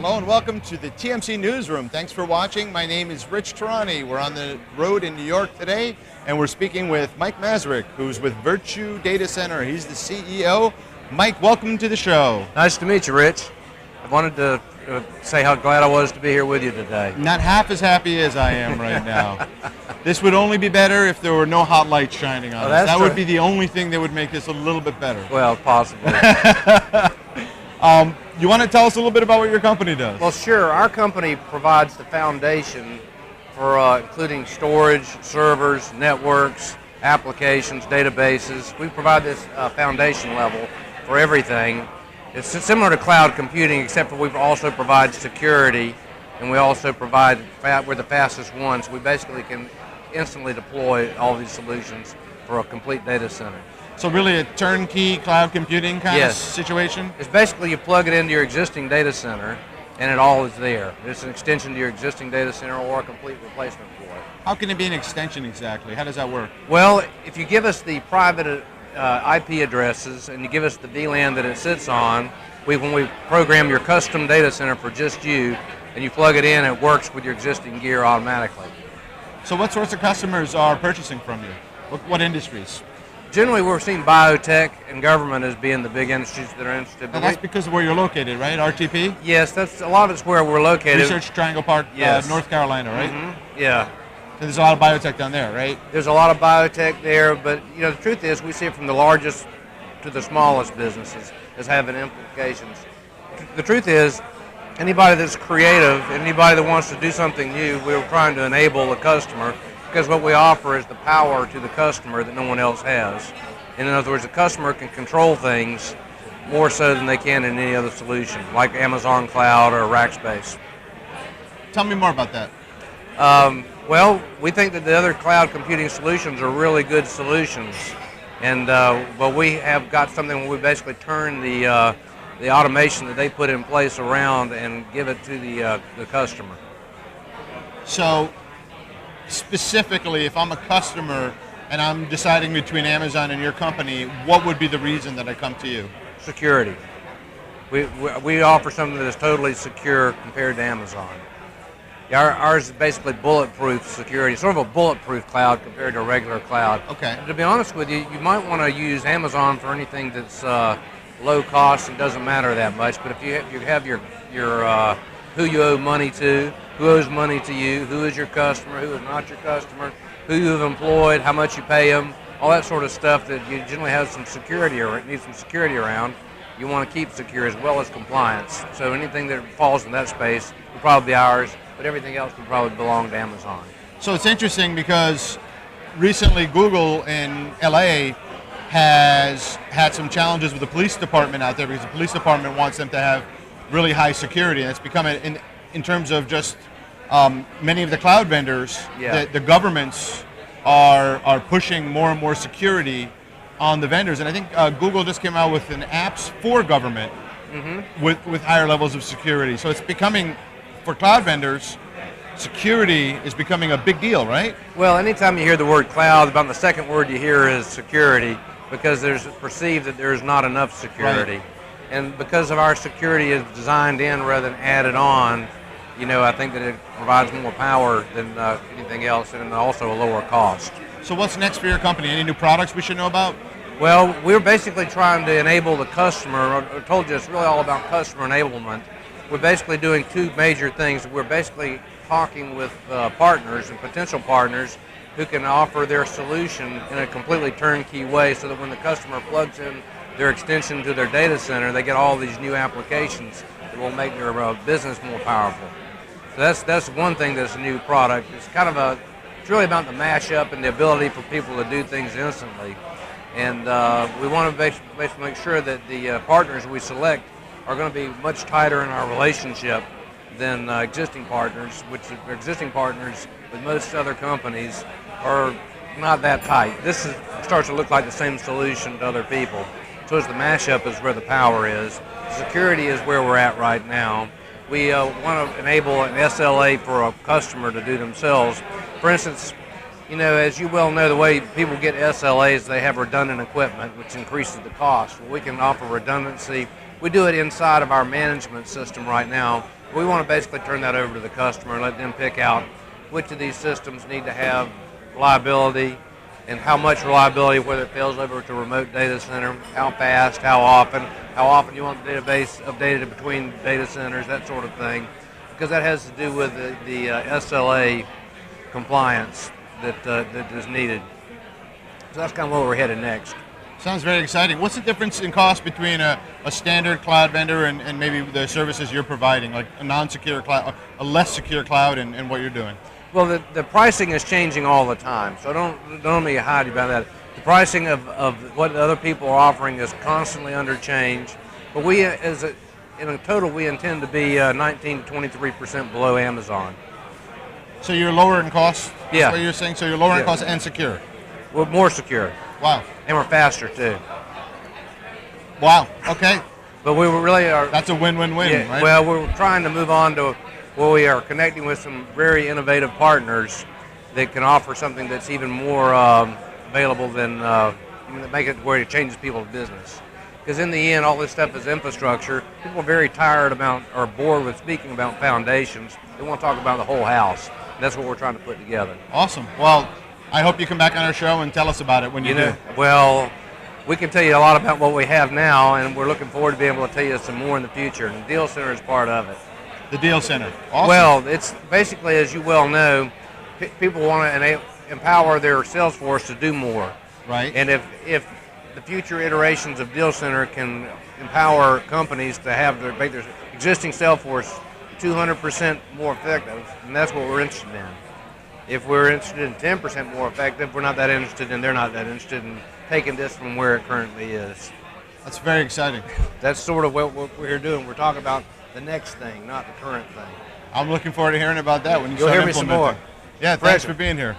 Hello and welcome to the TMC Newsroom. Thanks for watching. My name is Rich Tehrani. We're on the road in New York today, and we're speaking with Mike Mazarick, who's with VirtuDataCenter. He's the CEO. Mike, welcome to the show. Nice to meet you, Rich. I wanted to say how glad I was to be here with you today. Not half as happy as I am right now. This would only be better if there were no hot lights shining on us. That would be the only thing that would make this a little bit better. Well, possibly. You want to tell us a little bit about what your company does? Well, sure. Our company provides the foundation for including storage, servers, networks, applications, databases. We provide this foundation level for everything. It's similar to cloud computing, except for we also provide security, and we also provide, we're the fastest ones. We basically can instantly deploy all these solutions for a complete data center. So really a turnkey cloud computing kind of situation? It's basically you plug it into your existing data center and it all is there. It's an extension to your existing data center or a complete replacement for it. How can it be an extension exactly? How does that work? Well, if you give us the private IP addresses and you give us the VLAN that it sits on, when we program your custom data center for just you and you plug it in, it works with your existing gear automatically. So what sorts of customers are purchasing from you? What industries? Generally, we're seeing biotech and government as being the big industries that are interested. And that's because of where you're located, right? RTP? Yes, that's a lot of it's where we're located. Research Triangle Park, yes. North Carolina, right? Mm-hmm. Yeah. So there's a lot of biotech down there, right? There's a lot of biotech there, but you know the truth is we see it from the largest to the smallest businesses as having implications. The truth is, anybody that's creative, anybody that wants to do something new, we're trying to enable the customer. Because what we offer is the power to the customer that no one else has. In other words, the customer can control things more so than they can in any other solution, like Amazon Cloud or Rackspace. Tell me more about that. Well, we think that the other cloud computing solutions are really good solutions. And but we have got something where we basically turn the automation that they put in place around and give it to the customer. So, specifically, if I'm a customer and I'm deciding between Amazon and your company, what would be the reason that I come to you? Security. We offer something that is totally secure compared to Amazon. Ours is basically bulletproof security, sort of a bulletproof cloud compared to a regular cloud. Okay. And to be honest with you, you might want to use Amazon for anything that's low cost and doesn't matter that much. But if you have your who you owe money to, who owes money to you, who is your customer, who is not your customer, who you've employed, how much you pay them, all that sort of stuff that you generally have some security or need some security around, you want to keep secure as well as compliance. So anything that falls in that space will probably be ours, but everything else will probably belong to Amazon. So it's interesting because recently Google in LA has had some challenges with the police department out there because the police department wants them to have really high security, and it's become in terms of just many of the cloud vendors, the governments are pushing more and more security on the vendors, and I think Google just came out with an apps for government with higher levels of security. So it's becoming, for cloud vendors, security is becoming a big deal, right? Well, anytime you hear the word cloud, about the second word you hear is security, because there's perceived that there's not enough security. Right. And because of our security is designed in rather than added on, you know, I think that it provides more power than anything else, and also a lower cost. So what's next for your company? Any new products we should know about? Well, we're basically trying to enable the customer. I told you it's really all about customer enablement. We're basically doing two major things. We're basically talking with partners and potential partners who can offer their solution in a completely turnkey way so that when the customer plugs in their extension to their data center, they get all these new applications that will make their business more powerful. So that's one thing that's a new product. It's really about the mashup and the ability for people to do things instantly. And we want to basically make sure that the partners we select are going to be much tighter in our relationship than existing partners, which existing partners with most other companies are not that tight. This starts to look like the same solution to other people. So as the mashup is where the power is. Security is where we're at right now. We want to enable an SLA for a customer to do themselves. For instance, as you well know, the way people get SLAs, they have redundant equipment, which increases the cost. Well, we can offer redundancy. We do it inside of our management system right now. We want to basically turn that over to the customer and let them pick out which of these systems need to have reliability and how much reliability, whether it fails over to a remote data center, how fast, how often you want the database updated between data centers, that sort of thing, because that has to do with the SLA compliance that is needed. So that's kind of where we're headed next. Sounds very exciting. What's the difference in cost between a standard cloud vendor and maybe the services you're providing, like a non-secure cloud, a less secure cloud, and what you're doing? Well, the pricing is changing all the time, so don't let me hide you about that. The pricing of what other people are offering is constantly under change, but we, in a total, we intend to be 19 to 23% below Amazon. So you're lowering costs? Yeah. That's what you're saying? So you're lowering costs and secure? We're more secure. Wow. And we're faster, too. Wow, okay. But we really are... That's a win-win-win, right? Well, we're trying to move on to where we are connecting with some very innovative partners that can offer something that's even more available than make it where it changes people's business. Because in the end, all this stuff is infrastructure. People are very tired about or bored with speaking about foundations. They want to talk about the whole house. And that's what we're trying to put together. Awesome. Well, I hope you come back on our show and tell us about it when you do. Well, we can tell you a lot about what we have now, and we're looking forward to being able to tell you some more in the future. And the Deal Center is part of it. The Deal Center. Awesome. Well, it's basically, as you well know, people want to empower their sales force to do more. Right. And if the future iterations of Deal Center can empower companies to make their existing sales force 200% more effective, and that's what we're interested in. If we're interested in 10% more effective, we're not that interested, and they're not that interested in taking this from where it currently is. That's very exciting. That's sort of what we're here doing. We're talking about the next thing, not the current thing. I'm looking forward to hearing about that when you You'll start hear me some more. Yeah, thanks for being here.